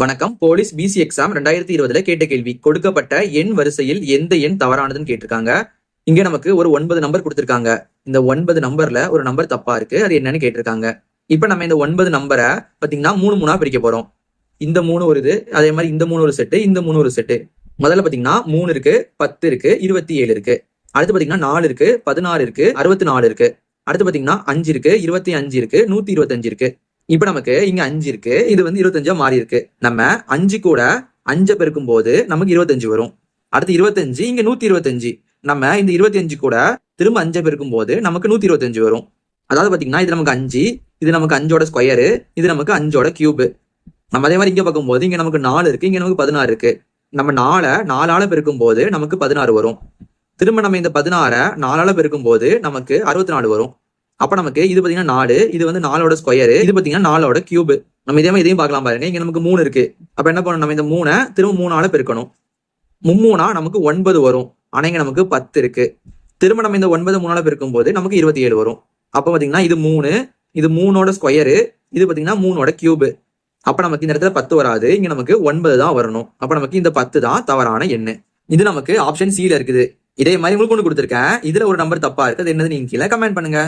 வணக்கம். Police PC exam 2020 கேட்ட கேள்வி. கொடுக்கப்பட்ட எண் வரிசையில் எந்த எண் தவறானதுன்னு கேட்டிருக்காங்க. இங்க நமக்கு ஒரு 9 நம்பர் கொடுத்திருக்காங்க. இந்த 9 நம்பர்ல ஒரு நம்பர் தப்பா இருக்கு. அது என்னன்னு கேட்டிருக்காங்க. இப்ப நம்ம இந்த 9 நம்பரை பாத்தீங்கன்னா 3 பிரிக்க போறோம். இந்த 3 ஒரு இது, அதே மாதிரி இந்த 3 ஒரு செட்டு, இந்த 3 ஒரு செட்டு. முதல்ல பாத்தீங்கன்னா 3 இருக்கு, 10 இருக்கு, 27 இருக்கு. அடுத்து பாத்தீங்கன்னா 4 இருக்கு, 16 இருக்கு, 64 இருக்கு. அடுத்து பாத்தீங்கன்னா 5 இருக்கு, 25 இருக்கு, 125 இருக்கு. இப்ப நமக்கு இங்க 5 இருக்கு, இது வந்து 25 மாறி இருக்கு. நம்ம 5 கூட 5 பெருக்கும் போது நமக்கு 25 வரும். அடுத்து 25, இங்க 125. நம்ம இந்த 25 கூட திரும்ப 5 பெருக்கும் போது நமக்கு 125 வரும். அதாவது பாத்தீங்கன்னா இது நமக்கு 5, இது நமக்கு 5ஓட ஸ்கொயரு, இது நமக்கு 5ஓட கியூபு. நம்ம அதே மாதிரி இங்க பார்க்கும்போது இங்க நமக்கு 4 இருக்கு, இங்க நமக்கு 16 இருக்கு. நம்ம 4 பெருக்கும் போது நமக்கு 16 வரும். திரும்ப நம்ம இந்த 16 4 பெருக்கும் போது நமக்கு 64 வரும். அப்ப நமக்கு இது பாத்தீங்கன்னா 4, இது வந்து 4ஓட ஸ்கொயரு, இது பாத்தீங்கன்னா 4ஓட கியூபு. நம்ம இதே மாதிரி இதையும் பார்க்கலாம் பாருங்க. இங்க நமக்கு 3 இருக்கு. அப்ப என்ன பண்ணணும், நம்ம இந்த 3 திரும்ப 3 பெருக்கணும். 3 நமக்கு 9 வரும். ஆனா இங்க நமக்கு 10 இருக்கு. திரும்ப நம்ம இந்த 9 3 பெருக்கும் போது நமக்கு 27 வரும். அப்ப பாத்தீங்கன்னா இது 3, இது 3ஓட ஸ்கொயரு, இது பாத்தீங்கன்னா 3ஓட கியூபு. அப்ப நமக்கு இந்த இடத்துல 10 வராது, இங்க நமக்கு 9 தான் வரணும். அப்ப நமக்கு இந்த 10 தான் தவறான எண்ணு. இது நமக்கு ஆப்ஷன் சில இருக்குது. இதே மாதிரி உங்களுக்கு ஒண்ணு கொடுத்துருக்கேன். இதுல ஒரு நம்பர் தப்பா இருக்கு. அது என்னது நீங்க கீழே கமெண்ட் பண்ணுங்க.